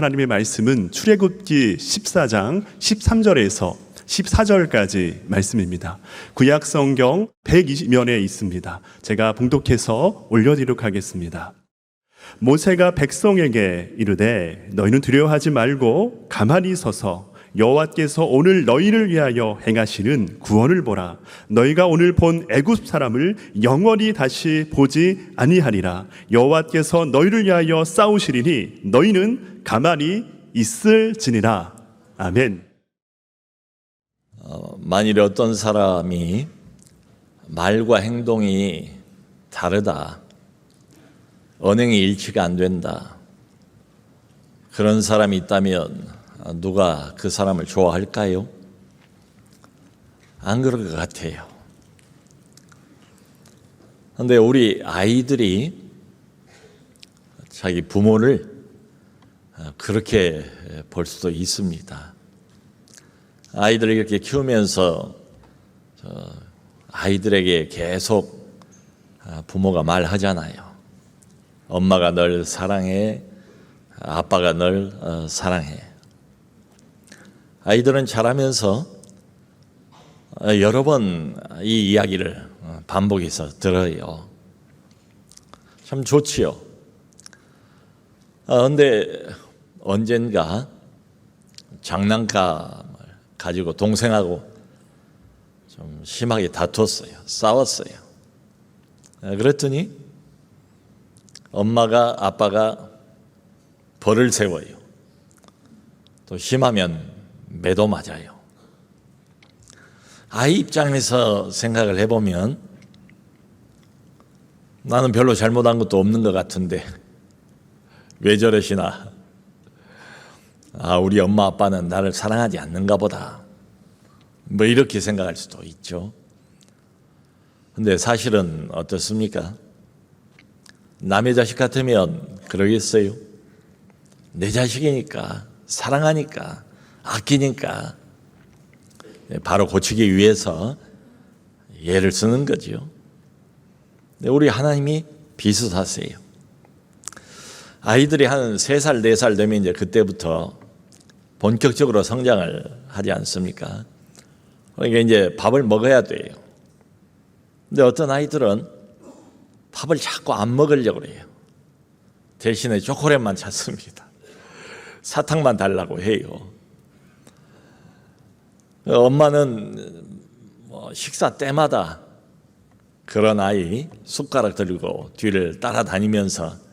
하나님의 말씀은 출애굽기 14장 13절에서 14절까지 말씀입니다. 구약 성경 120면에 있습니다. 제가 봉독해서 올려드리도록 하겠습니다. 모세가 백성에게 이르되 너희는 두려워하지 말고 가만히 서서 여호와께서 오늘 너희를 위하여 행하시는 구원을 보라. 너희가 오늘 본 애굽 사람을 영원히 다시 보지 아니하리라. 여호와께서 너희를 위하여 싸우시리니 너희는 가만히 있을지니라. 아멘. 만일에 어떤 사람이 말과 행동이 다르다, 언행이 일치가 안 된다, 그런 사람이 있다면 누가 그 사람을 좋아할까요? 안 그럴 것 같아요. 그런데 우리 아이들이 자기 부모를 그렇게 볼 수도 있습니다. 아이들을 이렇게 키우면서 아이들에게 계속 부모가 말하잖아요. 엄마가 널 사랑해, 아빠가 널 사랑해. 아이들은 자라면서 여러 번 이 이야기를 반복해서 들어요. 참 좋지요. 그런데 언젠가 장난감을 가지고 동생하고 좀 심하게 다퉜어요. 싸웠어요. 그랬더니 엄마가 아빠가 벌을 세워요. 또 심하면 매도 맞아요. 아이 입장에서 생각을 해보면 나는 별로 잘못한 것도 없는 것 같은데 왜 저러시나? 우리 엄마 아빠는 나를 사랑하지 않는가 보다. 뭐 이렇게 생각할 수도 있죠. 근데 사실은 어떻습니까? 남의 자식 같으면 그러겠어요? 내 자식이니까, 사랑하니까, 아끼니까 바로 고치기 위해서 예를 쓰는 거죠. 우리 하나님이 비슷하세요. 아이들이 한 3살, 4살 되면 이제 그때부터 본격적으로 성장을 하지 않습니까? 그러니까 이제 밥을 먹어야 돼요. 근데 어떤 아이들은 밥을 자꾸 안 먹으려고 해요. 대신에 초콜릿만 찾습니다. 사탕만 달라고 해요. 엄마는 식사 때마다 그런 아이 숟가락 들고 뒤를 따라다니면서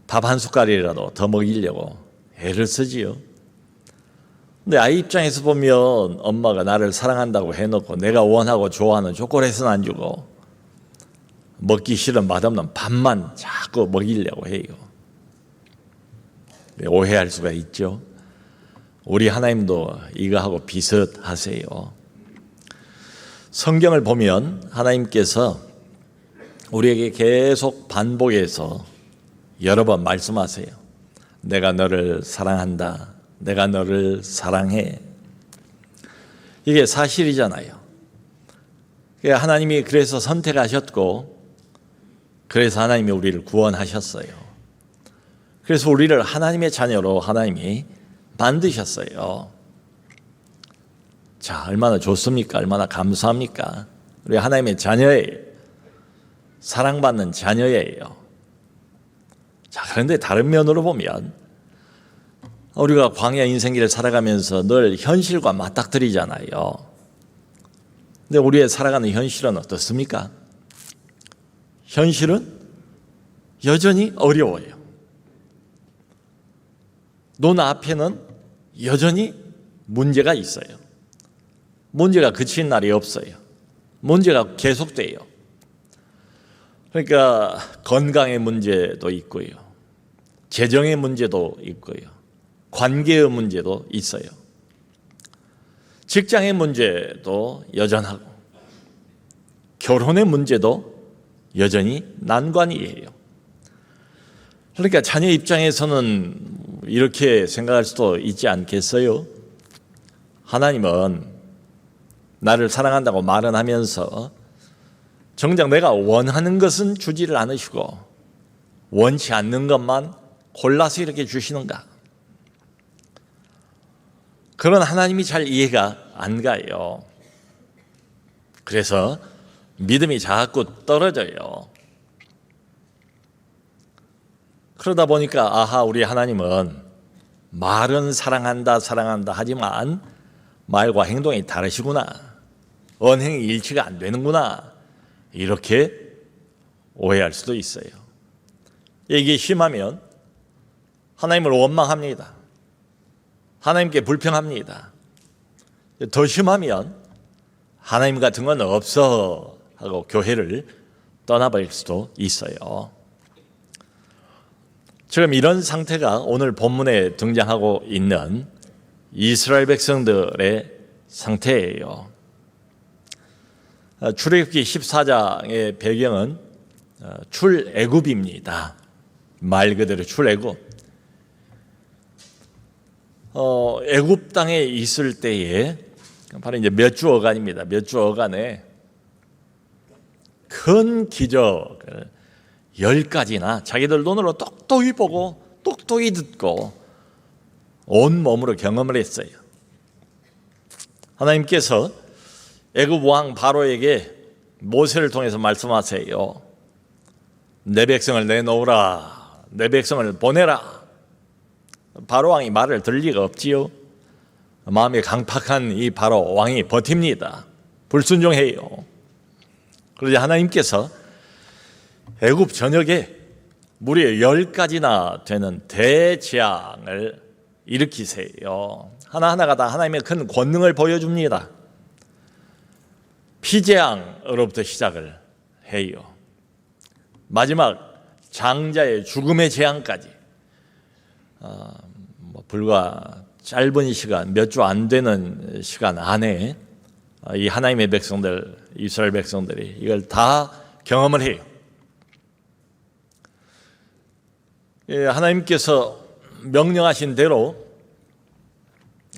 밥 한 숟갈이라도 더 먹이려고 애를 쓰지요. 근데 아이 입장에서 보면 엄마가 나를 사랑한다고 해놓고 내가 원하고 좋아하는 초콜릿은 안 주고 먹기 싫은 맛없는 밥만 자꾸 먹이려고 해요. 오해할 수가 있죠. 우리 하나님도 이거하고 비슷하세요. 성경을 보면 하나님께서 우리에게 계속 반복해서 여러 번 말씀하세요. 내가 너를 사랑한다. 내가 너를 사랑해. 이게 사실이잖아요. 하나님이 그래서 선택하셨고 그래서 하나님이 우리를 구원하셨어요. 그래서 우리를 하나님의 자녀로 하나님이 만드셨어요. 자, 얼마나 좋습니까? 얼마나 감사합니까? 우리 하나님의 자녀예요. 사랑받는 자녀예요. 자, 그런데 다른 면으로 보면 우리가 광야 인생길을 살아가면서 늘 현실과 맞닥뜨리잖아요. 근데 우리의 살아가는 현실은 어떻습니까? 현실은 여전히 어려워요. 눈앞에는 여전히 문제가 있어요. 문제가 그친 날이 없어요. 문제가 계속돼요. 그러니까 건강의 문제도 있고요. 재정의 문제도 있고요. 관계의 문제도 있어요. 직장의 문제도 여전하고 결혼의 문제도 여전히 난관이에요. 그러니까 자녀 입장에서는 이렇게 생각할 수도 있지 않겠어요? 하나님은 나를 사랑한다고 말은 하면서 정작 내가 원하는 것은 주지를 않으시고 원치 않는 것만 골라서 이렇게 주시는가? 그런 하나님이 잘 이해가 안 가요. 그래서 믿음이 자꾸 떨어져요. 그러다 보니까 아하, 우리 하나님은 말은 사랑한다 하지만 말과 행동이 다르시구나, 언행이 일치가 안 되는구나, 이렇게 오해할 수도 있어요. 이게 심하면 하나님을 원망합니다. 하나님께 불평합니다. 더 심하면 하나님 같은 건 없어 하고 교회를 떠나버릴 수도 있어요. 지금 이런 상태가 오늘 본문에 등장하고 있는 이스라엘 백성들의 상태예요. 출애굽기 14장의 배경은 출애굽입니다. 말 그대로 출애굽. 애굽 땅에 있을 때에 바로 이제 몇 주 어간입니다. 몇 주 어간에 큰 기적을 10가지나 자기들 눈으로 똑똑히 보고 똑똑히 듣고 온 몸으로 경험을 했어요. 하나님께서 애굽 왕 바로에게 모세를 통해서 말씀하세요. 내 백성을 내놓으라, 내 백성을 보내라. 바로 왕이 말을 들을 리가 없지요. 마음이 강팍한 이 바로 왕이 버팁니다. 불순종해요. 그러자 하나님께서 애굽 전역에 무려 10가지나 되는 대재앙을 일으키세요. 하나하나가 다 하나님의 큰 권능을 보여줍니다. 피재앙으로부터 시작을 해요. 마지막 장자의 죽음의 재앙까지 불과 짧은 시간, 몇 주 안 되는 시간 안에 이 하나님의 백성들, 이스라엘 백성들이 이걸 다 경험을 해요. 하나님께서 명령하신 대로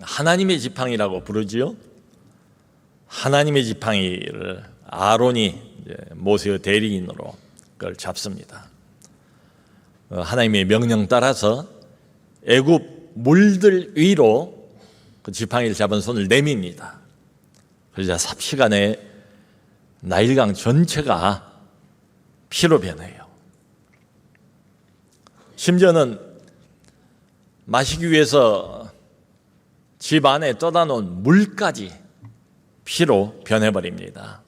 하나님의 지팡이라고 부르지요. 하나님의 지팡이를 아론이 모세의 대리인으로 그걸 잡습니다. 하나님의 명령 따라서 애굽 물들 위로 그 지팡이를 잡은 손을 내밉니다. 그러자 삽시간에 나일강 전체가 피로 변해요. 심지어는 마시기 위해서 집 안에 떠다 놓은 물까지 피로 변해버립니다.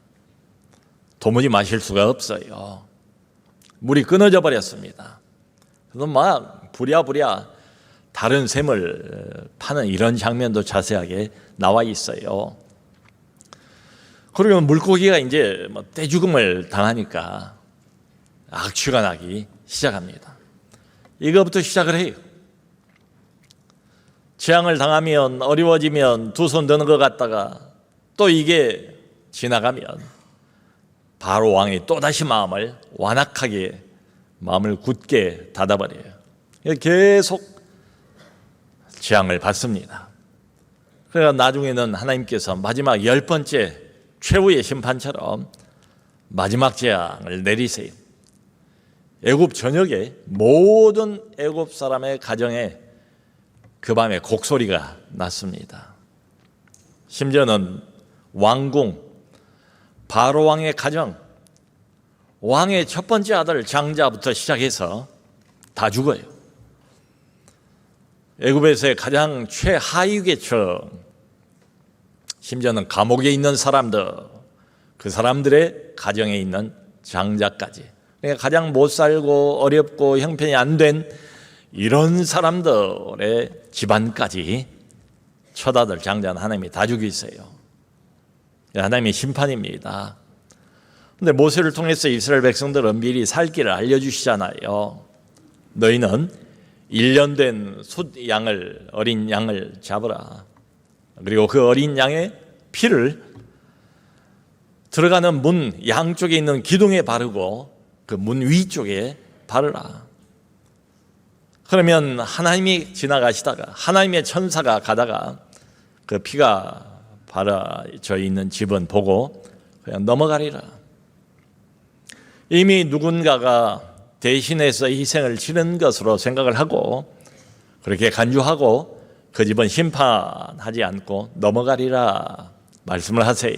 도무지 마실 수가 없어요. 물이 끊어져 버렸습니다. 그래서 막 부랴부랴 다른 샘을 파는 이런 장면도 자세하게 나와 있어요. 그리고 물고기가 이제 떼죽음을 당하니까 악취가 나기 시작합니다. 이거부터 시작을 해요. 재앙을 당하면, 어려워지면 두 손 드는 것 같다가 또 이게 지나가면 바로 왕이 또다시 마음을 완악하게, 마음을 굳게 닫아버려요. 계속 재앙을 받습니다. 그래서 나중에는 하나님께서 마지막 10번째 최후의 심판처럼 마지막 재앙을 내리세요. 애굽 전역에 모든 애굽 사람의 가정에 그 밤에 곡소리가 났습니다. 심지어는 왕궁, 바로 왕의 가정, 왕의 첫 번째 아들 장자부터 시작해서 다 죽어요. 애굽에서의 가장 최하위 계층, 심지어는 감옥에 있는 사람들, 그 사람들의 가정에 있는 장자까지, 그러니까 가장 못 살고 어렵고 형편이 안 된 이런 사람들의 집안까지 첫 아들 장자는 하나님이 다 죽이세요. 하나님의 심판입니다. 그런데 모세를 통해서 이스라엘 백성들은 미리 살 길을 알려주시잖아요. 너희는 1년 된 숫양을, 어린 양을 잡으라. 그리고 그 어린 양의 피를 들어가는 문 양쪽에 있는 기둥에 바르고 그 문 위쪽에 바르라. 그러면 하나님이 지나가시다가, 하나님의 천사가 가다가 그 피가 바라져 있는 집은 보고 그냥 넘어가리라. 이미 누군가가 대신해서 희생을 치른 것으로 생각을 하고 그렇게 간주하고 그 집은 심판하지 않고 넘어가리라 말씀을 하세요.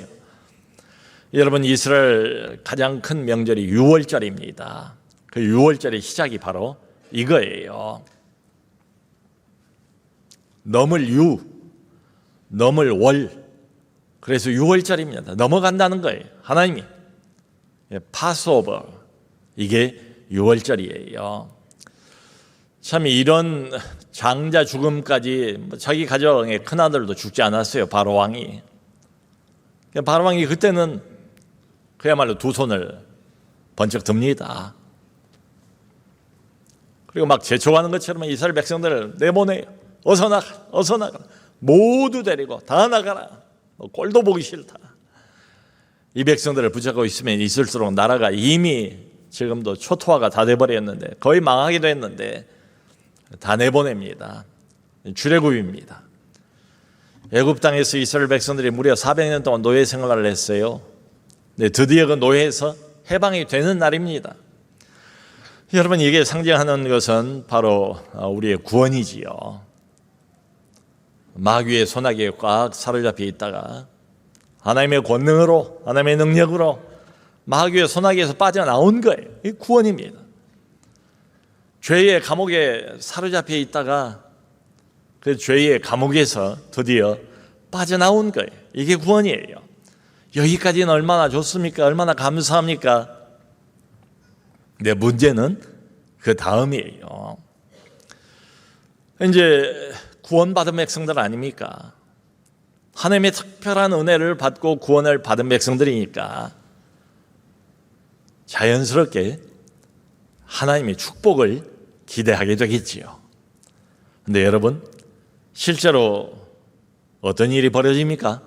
여러분, 이스라엘 가장 큰 명절이 유월절입니다. 그 유월절의 시작이 바로 이거예요. 넘을 유, 넘을 월. 그래서 유월절입니다. 넘어간다는 거예요. 하나님이 파스오버, 이게 유월절이에요. 참 이런 장자 죽음까지 자기 가정의 큰아들도 죽지 않았어요. 바로 왕이. 바로 왕이 그때는 그야말로 두 손을 번쩍 듭니다. 그리고 막 재촉하는 것처럼 이스라엘 백성들을 내보내요. 어서 나가, 어서 나가. 모두 데리고 다 나가라. 꼴도 보기 싫다. 이 백성들을 붙잡고 있으면 있을수록 나라가 이미 지금도 초토화가 다 돼버렸는데, 거의 망하기도 했는데 다 내보냅니다. 출애굽입니다. 애굽 땅에서 이스라엘 백성들이 무려 400년 동안 노예 생활을 했어요. 네, 드디어 그 노예에서 해방이 되는 날입니다. 여러분, 이게 상징하는 것은 바로 우리의 구원이지요. 마귀의 소나기에 꽉 사로잡혀 있다가 하나님의 권능으로, 하나님의 능력으로 마귀의 소나기에서 빠져나온 거예요. 이 구원입니다. 죄의 감옥에 사로잡혀 있다가 그 죄의 감옥에서 드디어 빠져나온 거예요. 이게 구원이에요. 여기까지는 얼마나 좋습니까? 얼마나 감사합니까? 근데 문제는 그 다음이에요. 이제 구원받은 백성들 아닙니까? 하나님의 특별한 은혜를 받고 구원을 받은 백성들이니까 자연스럽게 하나님의 축복을 기대하게 되겠지요. 근데 여러분, 실제로 어떤 일이 벌어집니까?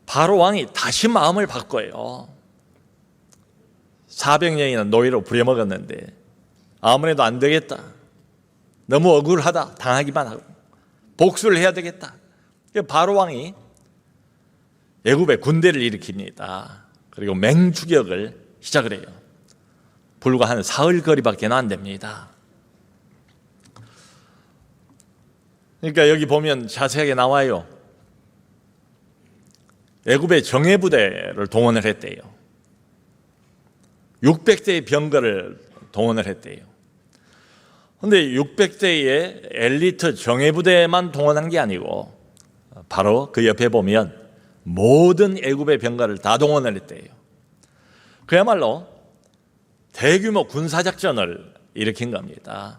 바로 왕이 다시 마음을 바꿔요. 400년이나 노예로 부려먹었는데 아무래도 안 되겠다. 너무 억울하다. 당하기만 하고 복수를 해야 되겠다. 바로 왕이 애굽에 군대를 일으킵니다. 그리고 맹추격을 시작을 해요. 불과 한 사흘 거리밖에 안 됩니다. 그러니까 여기 보면 자세하게 나와요. 애굽의 정예부대를 동원을 했대요. 600대의 병거를 동원을 했대요. 그런데 600대의 엘리트 정예부대만 동원한 게 아니고 바로 그 옆에 보면 모든 애굽의 병거를 다 동원을 했대요. 그야말로 대규모 군사작전을 일으킨 겁니다.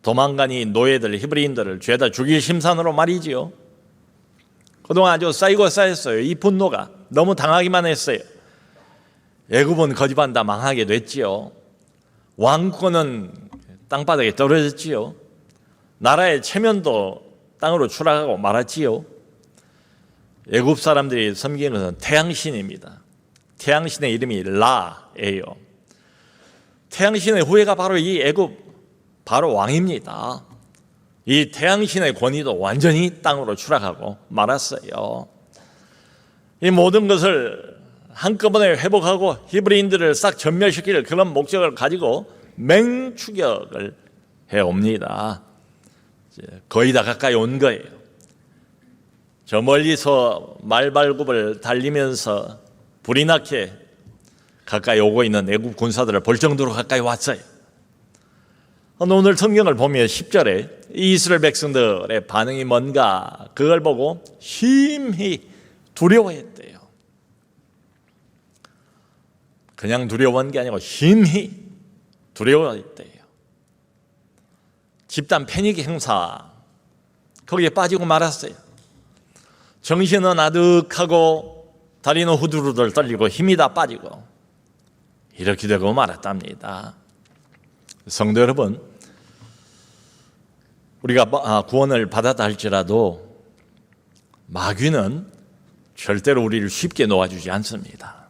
도망간 이 노예들, 히브리인들을 죄다 죽일 심산으로 말이지요. 그동안 아주 쌓이고 쌓였어요. 이 분노가 너무 당하기만 했어요. 애굽은 거지반 다 망하게 됐지요. 왕권은 땅바닥에 떨어졌지요. 나라의 체면도 땅으로 추락하고 말았지요. 애굽 사람들이 섬기는 것은 태양신입니다. 태양신의 이름이 라예요. 태양신의 후예가 바로 이 애굽 바로 왕입니다. 이 태양신의 권위도 완전히 땅으로 추락하고 말았어요. 이 모든 것을 한꺼번에 회복하고 히브리인들을 싹 전멸시킬 그런 목적을 가지고 맹추격을 해옵니다. 거의 다 가까이 온 거예요. 저 멀리서 말발굽을 달리면서 불이 나게 가까이 오고 있는 애국 군사들을 볼 정도로 가까이 왔어요. 오늘 성경을 보면 10절에 이스라엘 백성들의 반응이 뭔가 그걸 보고 심히 두려워했대요. 그냥 두려워한 게 아니고 심히 두려워했대요. 집단 패닉 행사 거기에 빠지고 말았어요. 정신은 아득하고 다리는 후두루들 떨리고 힘이 다 빠지고 이렇게 되고 말았답니다. 성도 여러분, 우리가 구원을 받았다 할지라도 마귀는 절대로 우리를 쉽게 놓아주지 않습니다.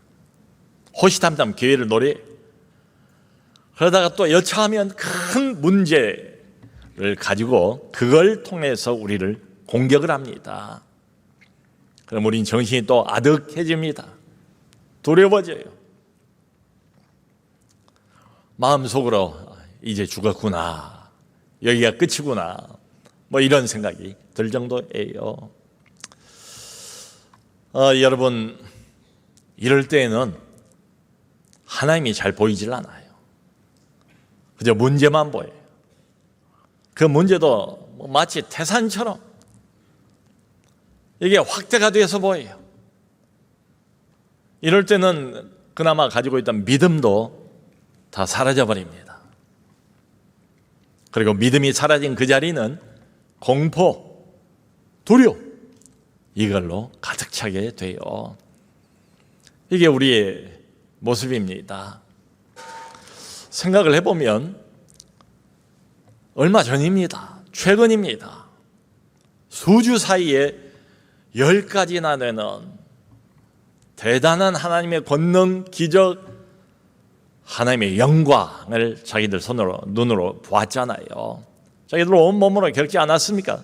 호시탐탐 기회를 노려. 그러다가 또 여차하면 큰 문제를 가지고 그걸 통해서 우리를 공격을 합니다. 그럼 우린 정신이 또 아득해집니다. 두려워져요. 마음속으로 이제 죽었구나. 여기가 끝이구나. 뭐 이런 생각이 들 정도예요. 여러분, 이럴 때에는 하나님이 잘 보이질 않아요. 그저 문제만 보여요. 그 문제도 마치 태산처럼 이게 확대가 돼서 보여요. 이럴 때는 그나마 가지고 있던 믿음도 다 사라져 버립니다. 그리고 믿음이 사라진 그 자리는 공포, 두려움, 이걸로 가득 차게 돼요. 이게 우리의 모습입니다. 생각을 해보면 얼마 전입니다. 최근입니다. 수주 사이에 10가지나 되는 대단한 하나님의 권능, 기적, 하나님의 영광을 자기들 눈으로 보았잖아요. 자기들 온몸으로 겪지 않았습니까?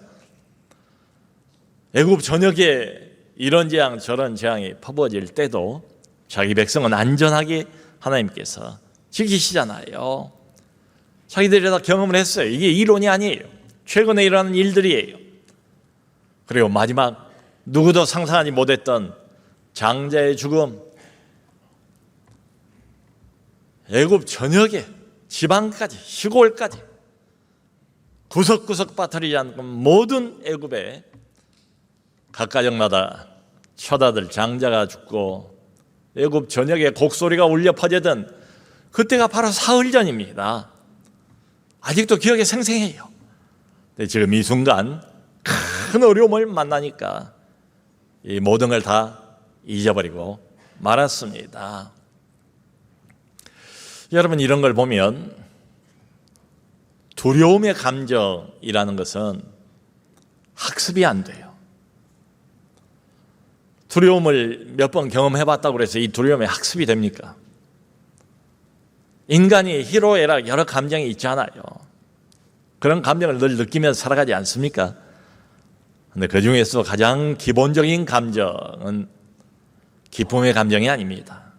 애굽 전역에 이런 재앙 저런 재앙이 퍼부어질 때도 자기 백성은 안전하게 하나님께서 지키시잖아요. 자기들이 다 경험을 했어요. 이게 이론이 아니에요. 최근에 일어나는 일들이에요. 그리고 마지막 누구도 상상하지 못했던 장자의 죽음, 애굽 전역에 지방까지 시골까지 구석구석 빠뜨리지 않고 모든 애굽에 각 가정마다 처다들 장자가 죽고 애굽 전역에 곡소리가 울려 퍼지던 그때가 바로 사흘 전입니다. 아직도 기억에 생생해요. 근데 지금 이 순간 큰 어려움을 만나니까 이 모든 걸 다 잊어버리고 말았습니다. 여러분, 이런 걸 보면 두려움의 감정이라는 것은 학습이 안 돼요. 두려움을 몇 번 경험해봤다고 해서 이 두려움이 학습이 됩니까? 인간이 희로애락 여러 감정이 있잖아요. 그런 감정을 늘 느끼면서 살아가지 않습니까? 근데 그 중에서 가장 기본적인 감정은 기쁨의 감정이 아닙니다.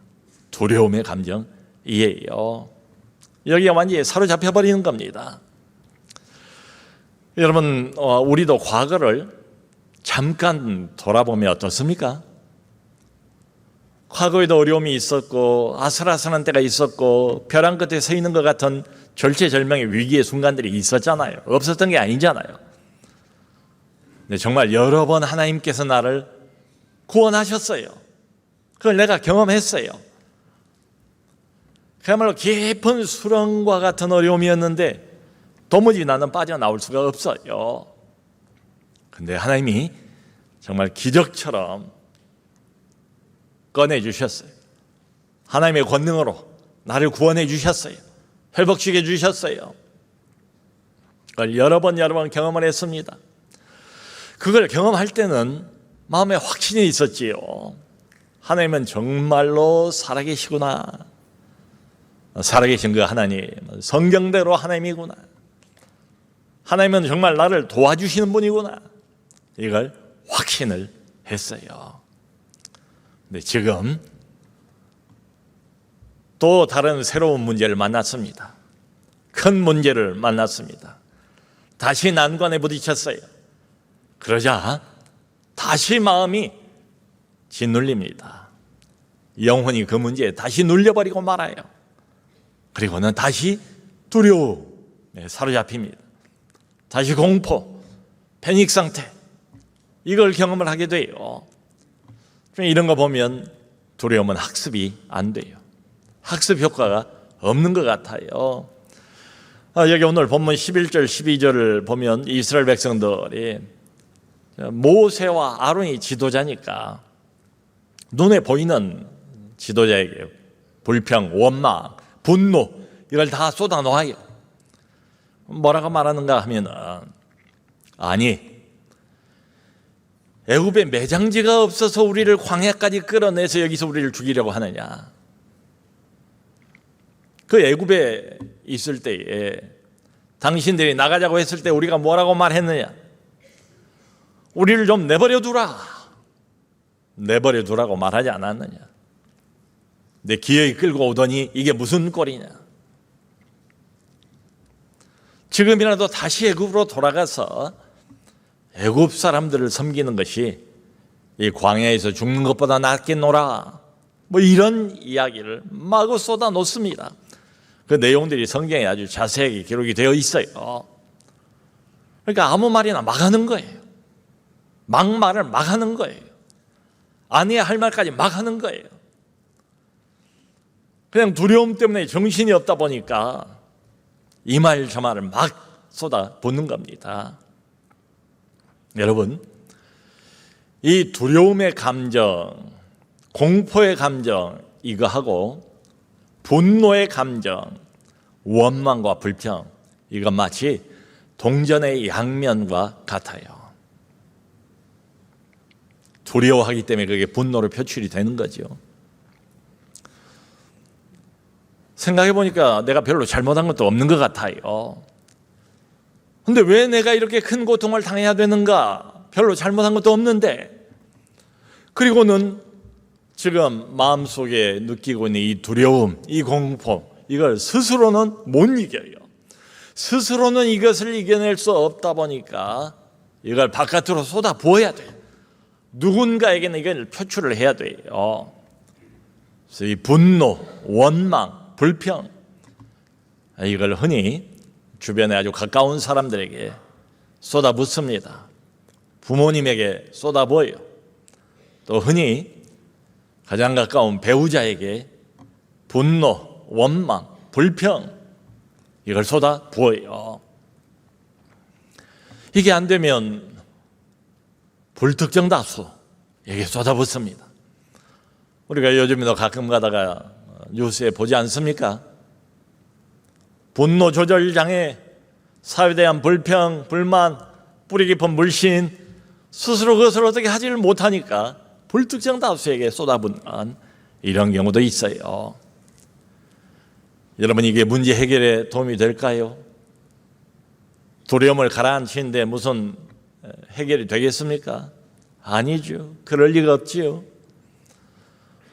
두려움의 감정이에요. 여기가 완전히 사로잡혀 버리는 겁니다. 여러분, 우리도 과거를 잠깐 돌아보면 어떻습니까? 과거에도 어려움이 있었고 아슬아슬한 때가 있었고 벼랑 끝에 서 있는 것 같은 절체절명의 위기의 순간들이 있었잖아요. 없었던 게 아니잖아요. 근데 정말 여러 번 하나님께서 나를 구원하셨어요. 그걸 내가 경험했어요. 그야말로 깊은 수렁과 같은 어려움이었는데 도무지 나는 빠져나올 수가 없어요. 근데 하나님이 정말 기적처럼 꺼내주셨어요. 하나님의 권능으로 나를 구원해 주셨어요. 회복시켜 주셨어요. 그걸 여러 번 경험을 했습니다. 그걸 경험할 때는 마음에 확신이 있었지요. 하나님은 정말로 살아계시구나. 살아계신 그 하나님, 성경대로 하나님이구나. 하나님은 정말 나를 도와주시는 분이구나. 이걸 확신을 했어요. 근데 지금 또 다른 새로운 문제를 만났습니다. 큰 문제를 만났습니다. 다시 난관에 부딪혔어요. 그러자 다시 마음이 짓눌립니다. 영혼이 그 문제에 다시 눌려버리고 말아요. 그리고는 다시 두려움에 사로잡힙니다. 다시 공포, 패닉 상태, 이걸 경험을 하게 돼요. 이런 거 보면 두려움은 학습이 안 돼요. 학습 효과가 없는 것 같아요. 여기 오늘 본문 11절 12절을 보면 이스라엘 백성들이 모세와 아론이 지도자니까 눈에 보이는 지도자에게 불평, 원망, 분노 이걸 다 쏟아놓아요. 뭐라고 말하는가 하면은 아니 애굽에 매장지가 없어서 우리를 광야까지 끌어내서 여기서 우리를 죽이려고 하느냐. 그 애굽에 있을 때에 당신들이 나가자고 했을 때 우리가 뭐라고 말했느냐. 우리를 좀 내버려 두라. 내버려 두라고 말하지 않았느냐. 내 기어이 끌고 오더니 이게 무슨 꼴이냐. 지금이라도 다시 애굽으로 돌아가서 애굽 사람들을 섬기는 것이 이 광야에서 죽는 것보다 낫겠노라, 뭐 이런 이야기를 마구 쏟아 놓습니다. 그 내용들이 성경에 아주 자세하게 기록이 되어 있어요. 그러니까 아무 말이나 막 하는 거예요. 막말을 막 하는 거예요. 안 해야 할 말까지 막 하는 거예요. 그냥 두려움 때문에 정신이 없다 보니까 이 말 저 말을 막 쏟아 붓는 겁니다. 여러분, 이 두려움의 감정, 공포의 감정, 이거하고 분노의 감정, 원망과 불평, 이건 마치 동전의 양면과 같아요. 두려워하기 때문에 그게 분노로 표출이 되는 거죠. 생각해 보니까 내가 별로 잘못한 것도 없는 것 같아요. 근데 왜 내가 이렇게 큰 고통을 당해야 되는가? 별로 잘못한 것도 없는데. 그리고는 지금 마음속에 느끼고 있는 이 두려움, 이 공포, 이걸 스스로는 못 이겨요. 스스로는 이것을 이겨낼 수 없다 보니까 이걸 바깥으로 쏟아 부어야 돼요. 누군가에게는 이걸 표출을 해야 돼요. 그래서 이 분노, 원망, 불평, 이걸 흔히 주변에 아주 가까운 사람들에게 쏟아붓습니다. 부모님에게 쏟아부어요. 또 흔히 가장 가까운 배우자에게 분노, 원망, 불평, 이걸 쏟아부어요. 이게 안 되면 불특정 다수에게 쏟아붓습니다. 우리가 요즘에도 가끔 가다가 뉴스에 보지 않습니까? 분노 조절 장애, 사회에 대한 불평, 불만, 뿌리 깊은 물씬, 스스로 그것을 어떻게 하지를 못하니까 불특정 다수에게 쏟아붓는 이런 경우도 있어요. 여러분, 이게 문제 해결에 도움이 될까요? 두려움을 가라앉히는데 무슨 해결이 되겠습니까? 아니죠. 그럴 리가 없지요.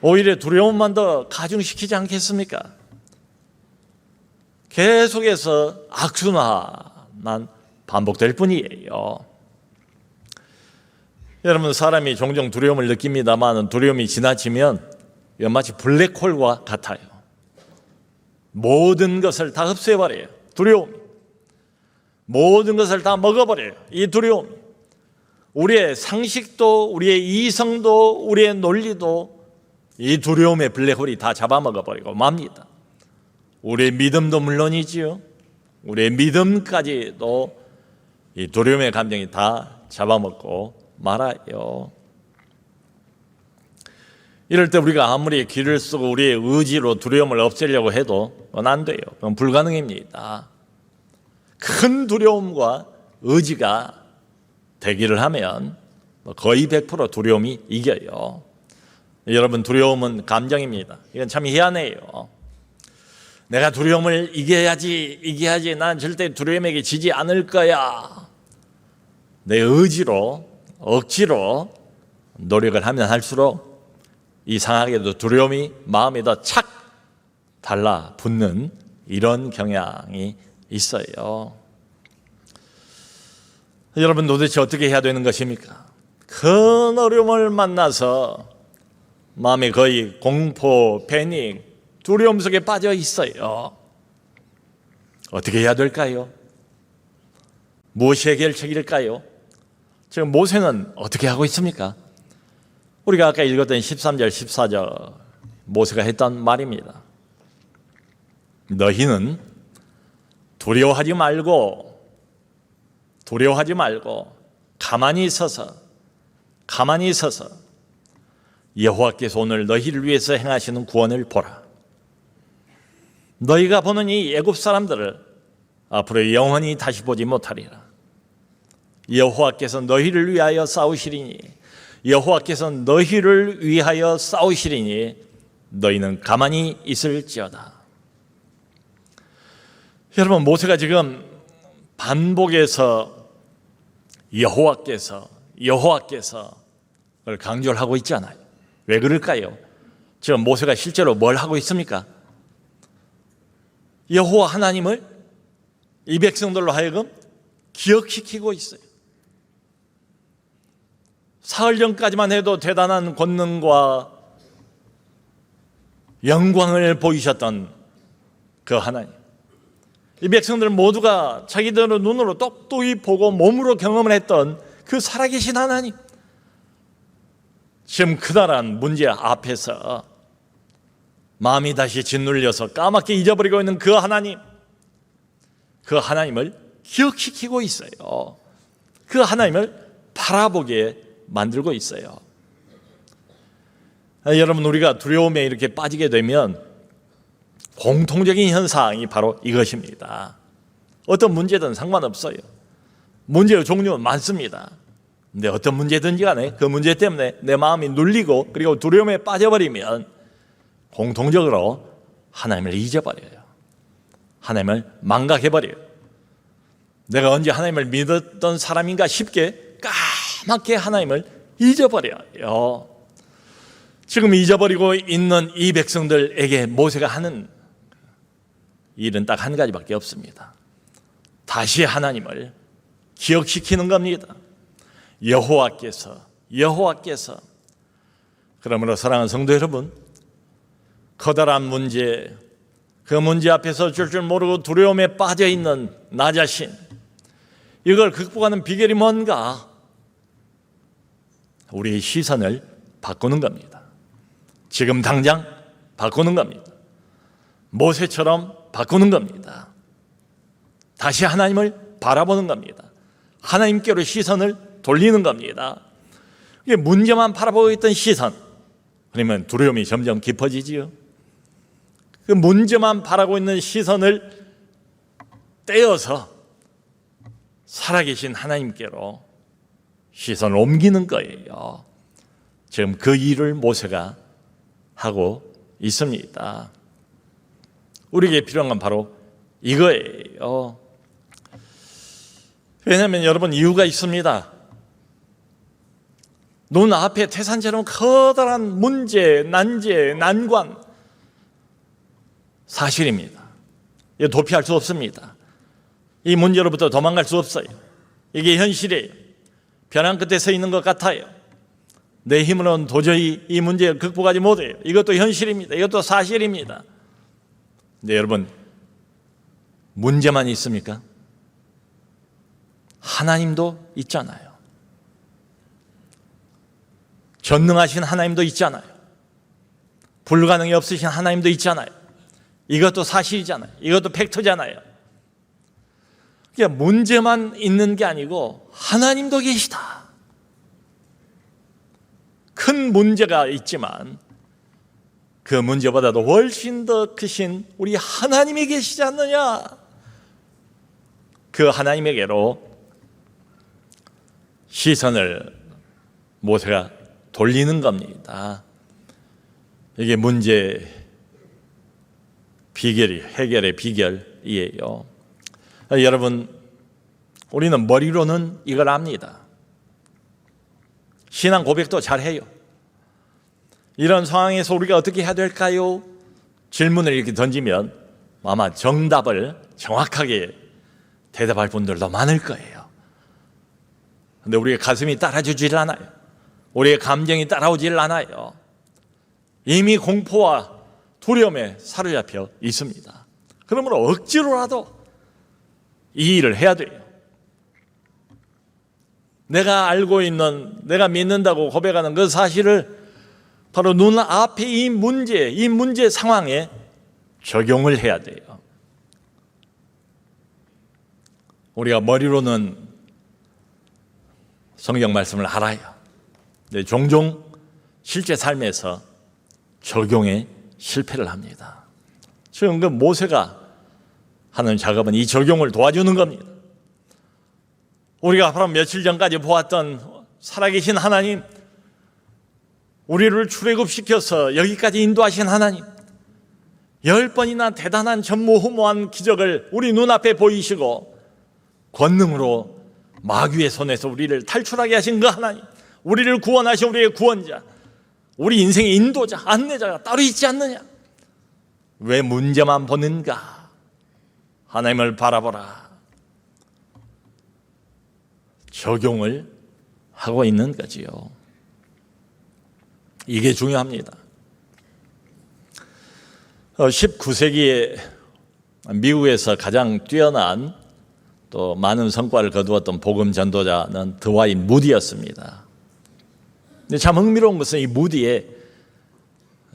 오히려 두려움만 더 가중시키지 않겠습니까? 계속해서 악순환만 반복될 뿐이에요. 여러분, 사람이 종종 두려움을 느낍니다만 두려움이 지나치면 이건 마치 블랙홀과 같아요. 모든 것을 다 흡수해버려요. 두려움이. 모든 것을 다 먹어버려요. 이 두려움이. 우리의 상식도, 우리의 이성도, 우리의 논리도 이 두려움의 블랙홀이 다 잡아먹어버리고 맙니다. 우리의 믿음도 물론이지요. 우리의 믿음까지도 이 두려움의 감정이 다 잡아먹고 말아요. 이럴 때 우리가 아무리 길을 쓰고 우리의 의지로 두려움을 없애려고 해도 그건 안 돼요. 그건 불가능입니다. 큰 두려움과 의지가 대기를 하면 거의 100% 두려움이 이겨요. 여러분, 두려움은 감정입니다. 이건 참 희한해요. 내가 두려움을 이겨야지, 난 절대 두려움에게 지지 않을 거야. 내 의지로, 억지로 노력을 하면 할수록 이상하게도 두려움이 마음에 더 착 달라붙는 이런 경향이 있어요. 여러분, 도대체 어떻게 해야 되는 것입니까? 큰 어려움을 만나서 마음이 거의 공포, 패닉, 두려움 속에 빠져 있어요. 어떻게 해야 될까요? 무엇이 해결책일까요? 지금 모세는 어떻게 하고 있습니까? 우리가 아까 읽었던 13절, 14절 모세가 했던 말입니다. 너희는 두려워하지 말고 가만히 서서 여호와께서 오늘 너희를 위해서 행하시는 구원을 보라. 너희가 보는 이 애굽 사람들을 앞으로 영원히 다시 보지 못하리라. 여호와께서 너희를 위하여 싸우시리니 너희는 가만히 있을지어다. 여러분, 모세가 지금 반복해서 여호와께서를 강조를 하고 있잖아요. 왜 그럴까요? 지금 모세가 실제로 뭘 하고 있습니까? 여호와 하나님을 이 백성들로 하여금 기억시키고 있어요. 사흘 전까지만 해도 대단한 권능과 영광을 보이셨던 그 하나님, 이 백성들 모두가 자기들의 눈으로 똑똑히 보고 몸으로 경험을 했던 그 살아계신 하나님, 지금 그다란 문제 앞에서 마음이 다시 짓눌려서 까맣게 잊어버리고 있는 그 하나님, 그 하나님을 기억시키고 있어요. 그 하나님을 바라보게 만들고 있어요. 여러분, 우리가 두려움에 이렇게 빠지게 되면 공통적인 현상이 바로 이것입니다. 어떤 문제든 상관없어요. 문제의 종류는 많습니다. 근데 어떤 문제든지 간에 그 문제 때문에 내 마음이 눌리고 그리고 두려움에 빠져버리면 공통적으로 하나님을 잊어버려요. 하나님을 망각해버려요. 내가 언제 하나님을 믿었던 사람인가 싶게 까맣게 하나님을 잊어버려요. 지금 잊어버리고 있는 이 백성들에게 모세가 하는 일은 딱 한 가지밖에 없습니다. 다시 하나님을 기억시키는 겁니다. 여호와께서 그러므로 사랑하는 성도 여러분, 커다란 문제, 그 문제 앞에서 줄 모르고 두려움에 빠져있는 나 자신, 이걸 극복하는 비결이 뭔가? 우리의 시선을 바꾸는 겁니다. 지금 당장 바꾸는 겁니다. 모세처럼 바꾸는 겁니다. 다시 하나님을 바라보는 겁니다. 하나님께로 시선을 돌리는 겁니다. 이게 문제만 바라보고 있던 시선, 그러면 두려움이 점점 깊어지지요. 그 문제만 바라보고 있는 시선을 떼어서 살아계신 하나님께로 시선을 옮기는 거예요. 지금 그 일을 모세가 하고 있습니다. 우리에게 필요한 건 바로 이거예요. 왜냐하면 여러분, 이유가 있습니다. 눈앞에 태산처럼 커다란 문제, 난제, 난관, 사실입니다. 이거 도피할 수 없습니다. 이 문제로부터 도망갈 수 없어요. 이게 현실이에요. 벼랑 끝에 서 있는 것 같아요. 내 힘으로는 도저히 이 문제를 극복하지 못해요. 이것도 현실입니다. 이것도 사실입니다. 근데 여러분, 문제만 있습니까? 하나님도 있잖아요. 전능하신 하나님도 있잖아요. 불가능이 없으신 하나님도 있잖아요. 이것도 사실이잖아요. 이것도 팩트잖아요. 그러니까 문제만 있는 게 아니고 하나님도 계시다. 큰 문제가 있지만 그 문제보다도 훨씬 더 크신 우리 하나님이 계시지 않느냐. 그 하나님에게로 시선을 모세가 돌리는 겁니다. 이게 문제 비결이, 해결의 비결이에요. 여러분, 우리는 머리로는 이걸 압니다. 신앙 고백도 잘해요. 이런 상황에서 우리가 어떻게 해야 될까요? 질문을 이렇게 던지면 아마 정답을 정확하게 대답할 분들도 많을 거예요. 그런데 우리의 가슴이 따라주질 않아요. 우리의 감정이 따라오질 않아요. 이미 공포와 두려움에 사로잡혀 있습니다. 그러므로 억지로라도 이 일을 해야 돼요. 내가 알고 있는, 내가 믿는다고 고백하는 그 사실을 바로 눈앞에 이 문제 상황에 적용을 해야 돼요. 우리가 머리로는 성경 말씀을 알아요. 근데 종종 실제 삶에서 적용에 실패를 합니다. 지금 그 모세가 하는 작업은 이 적용을 도와주는 겁니다. 우리가 바로 며칠 전까지 보았던 살아계신 하나님, 우리를 출애굽시켜서 여기까지 인도하신 하나님, 10번이나 대단한 전무후무한 기적을 우리 눈앞에 보이시고 권능으로 마귀의 손에서 우리를 탈출하게 하신 그 하나님, 우리를 구원하신 우리의 구원자, 우리 인생의 인도자, 안내자가 따로 있지 않느냐? 왜 문제만 보는가? 하나님을 바라보라. 적용을 하고 있는 거지요. 이게 중요합니다. 19세기에 미국에서 가장 뛰어난 또 많은 성과를 거두었던 복음 전도자는 드와인 무디였습니다. 근데 참 흥미로운 것은 이 무디의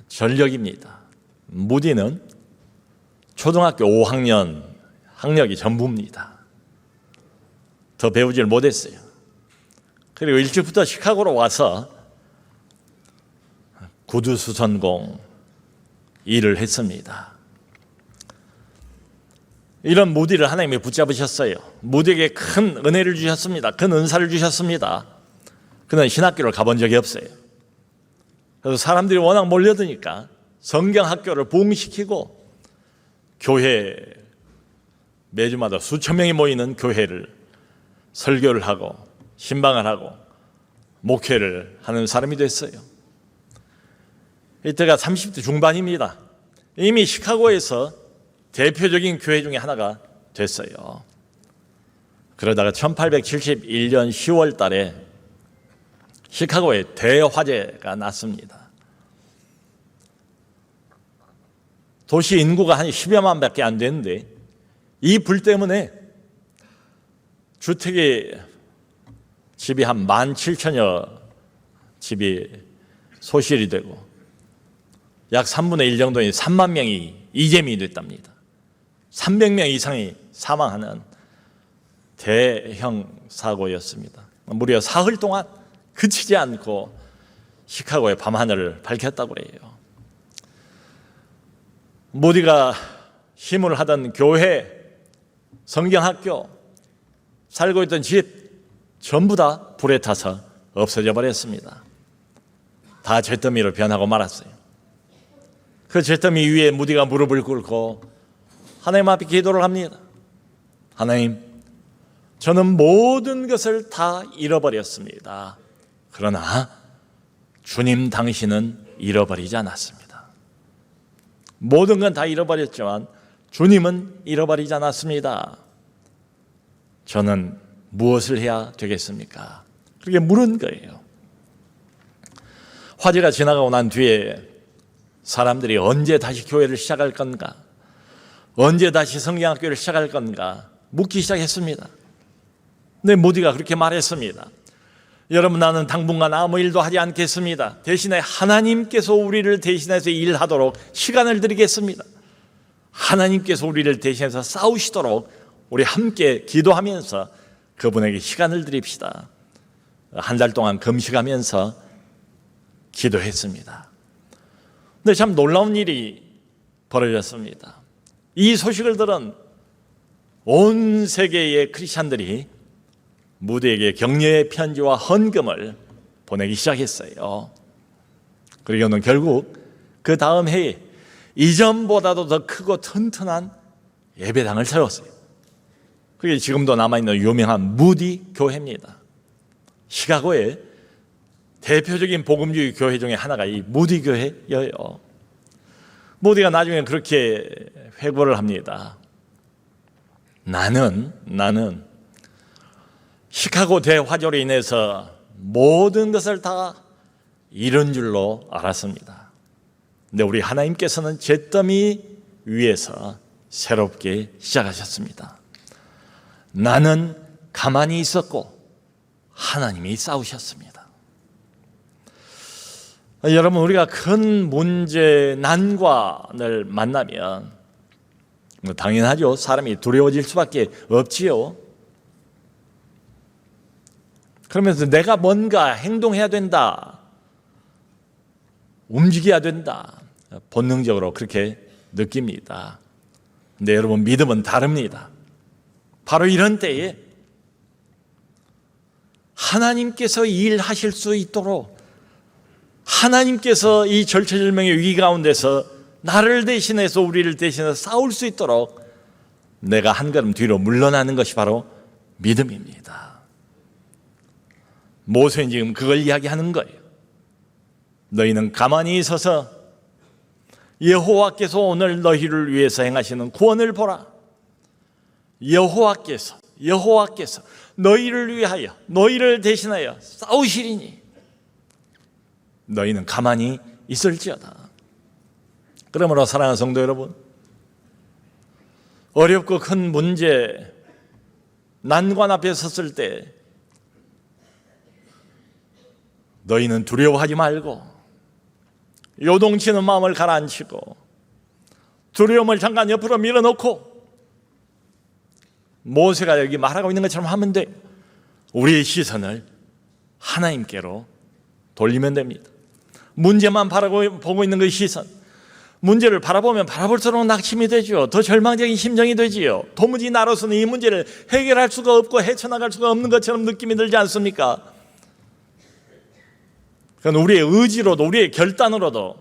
전력입니다. 무디는 초등학교 5학년 학력이 전부입니다. 더 배우질 못했어요. 그리고 일찍부터 시카고로 와서 구두수선공 일을 했습니다. 이런 무디를 하나님이 붙잡으셨어요. 무디에게 큰 은혜를 주셨습니다. 큰 은사를 주셨습니다. 그는 신학교를 가본 적이 없어요. 그래서 사람들이 워낙 몰려드니까 성경학교를 부흥시키고 교회 매주마다 수천 명이 모이는 교회를 설교를 하고 신방을 하고 목회를 하는 사람이 됐어요. 이때가 30대 중반입니다. 이미 시카고에서 대표적인 교회 중에 하나가 됐어요. 그러다가 1871년 10월 달에 시카고에 대화재가 났습니다. 도시 인구가 한 10여만 밖에 안 되는데 이 불 때문에 주택이 집이 한 17,000여 집이 소실이 되고 약 3분의 1 정도인 3만 명이 이재민이 됐답니다. 300명 이상이 사망하는 대형 사고였습니다. 무려 사흘 동안 그치지 않고 시카고의 밤하늘을 밝혔다고 해요. 무디가 힘을 하던 교회, 성경학교, 살고 있던 집 전부 다 불에 타서 없어져 버렸습니다. 다 잿더미로 변하고 말았어요. 그 잿더미 위에 무디가 무릎을 꿇고 하나님 앞에 기도를 합니다. 하나님, 저는 모든 것을 다 잃어버렸습니다. 그러나 주님 당신은 잃어버리지 않았습니다. 모든 건 다 잃어버렸지만 주님은 잃어버리지 않았습니다. 저는 무엇을 해야 되겠습니까? 그렇게 물은 거예요. 화재가 지나가고 난 뒤에 사람들이 언제 다시 교회를 시작할 건가? 언제 다시 성경학교를 시작할 건가? 묻기 시작했습니다. 근데 무디가 그렇게 말했습니다. 여러분, 나는 당분간 아무 일도 하지 않겠습니다. 대신에 하나님께서 우리를 대신해서 일하도록 시간을 드리겠습니다. 하나님께서 우리를 대신해서 싸우시도록 우리 함께 기도하면서 그분에게 시간을 드립시다. 한 달 동안 금식하면서 기도했습니다. 근데 참 놀라운 일이 벌어졌습니다. 이 소식을 들은 온 세계의 크리스찬들이 무디에게 격려의 편지와 헌금을 보내기 시작했어요. 그리고는 결국 그 다음 해에 이전보다도 더 크고 튼튼한 예배당을 세웠어요. 그게 지금도 남아있는 유명한 무디 교회입니다. 시카고의 대표적인 복음주의 교회 중에 하나가 이 무디 교회예요. 무디가 나중에 그렇게 회고를 합니다. 나는 시카고 대화재로 인해서 모든 것을 다 잃은 줄로 알았습니다. 근데 우리 하나님께서는 잿더미 위에서 새롭게 시작하셨습니다. 나는 가만히 있었고 하나님이 싸우셨습니다. 여러분, 우리가 큰 문제, 난관을 만나면 당연하죠. 사람이 두려워질 수밖에 없지요. 그러면서 내가 뭔가 행동해야 된다, 움직여야 된다, 본능적으로 그렇게 느낍니다. 근데 여러분, 믿음은 다릅니다. 바로 이런 때에 하나님께서 일하실 수 있도록, 하나님께서 이 절체절명의 위기 가운데서 나를 대신해서, 우리를 대신해서 싸울 수 있도록 내가 한 걸음 뒤로 물러나는 것이 바로 믿음입니다. 모세는 지금 그걸 이야기하는 거예요. 너희는 가만히 있어서 여호와께서 오늘 너희를 위해서 행하시는 구원을 보라. 여호와께서, 여호와께서 너희를 위하여 너희를 대신하여 싸우시리니 너희는 가만히 있을지어다. 그러므로 사랑하는 성도 여러분, 어렵고 큰 문제, 난관 앞에 섰을 때 너희는 두려워하지 말고 요동치는 마음을 가라앉히고 두려움을 잠깐 옆으로 밀어놓고 모세가 여기 말하고 있는 것처럼 하면 돼. 우리의 시선을 하나님께로 돌리면 됩니다. 문제만 보고 있는 그 시선, 문제를 바라보면 바라볼수록 낙심이 되죠. 더 절망적인 심정이 되지요. 도무지 나로서는 이 문제를 해결할 수가 없고 헤쳐나갈 수가 없는 것처럼 느낌이 들지 않습니까? 그건 우리의 의지로도 우리의 결단으로도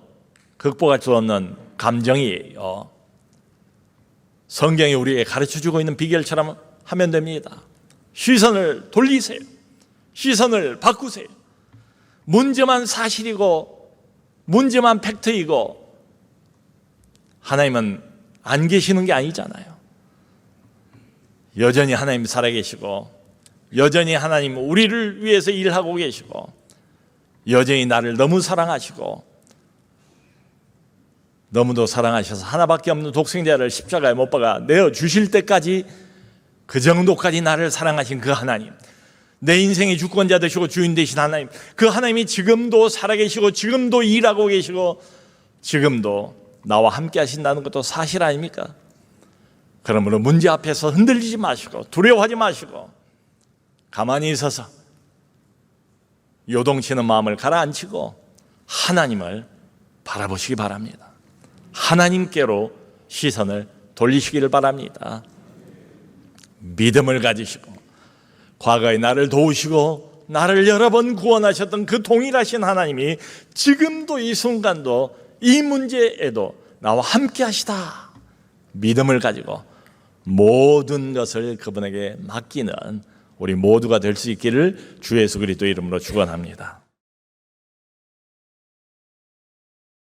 극복할 수 없는 감정이에요. 성경이 우리에게 가르쳐주고 있는 비결처럼 하면 됩니다. 시선을 돌리세요. 시선을 바꾸세요. 문제만 사실이고 문제만 팩트이고 하나님은 안 계시는 게 아니잖아요. 여전히 하나님 살아계시고 여전히 하나님 우리를 위해서 일하고 계시고 여전히 나를 너무 사랑하시고 너무도 사랑하셔서 하나밖에 없는 독생자를 십자가에 못 박아 내어주실 때까지 그 정도까지 나를 사랑하신 그 하나님, 내 인생의 주권자 되시고 주인 되신 하나님, 그 하나님이 지금도 살아계시고 지금도 일하고 계시고 지금도 나와 함께 하신다는 것도 사실 아닙니까? 그러므로 문제 앞에서 흔들리지 마시고 두려워하지 마시고 가만히 있어서 요동치는 마음을 가라앉히고 하나님을 바라보시기 바랍니다. 하나님께로 시선을 돌리시기를 바랍니다. 믿음을 가지시고 과거에 나를 도우시고 나를 여러 번 구원하셨던 그 동일하신 하나님이 지금도 이 순간도 이 문제에도 나와 함께 하시다. 믿음을 가지고 모든 것을 그분에게 맡기는 우리 모두가 될 수 있기를 주 예수 그리스도 이름으로 축원합니다.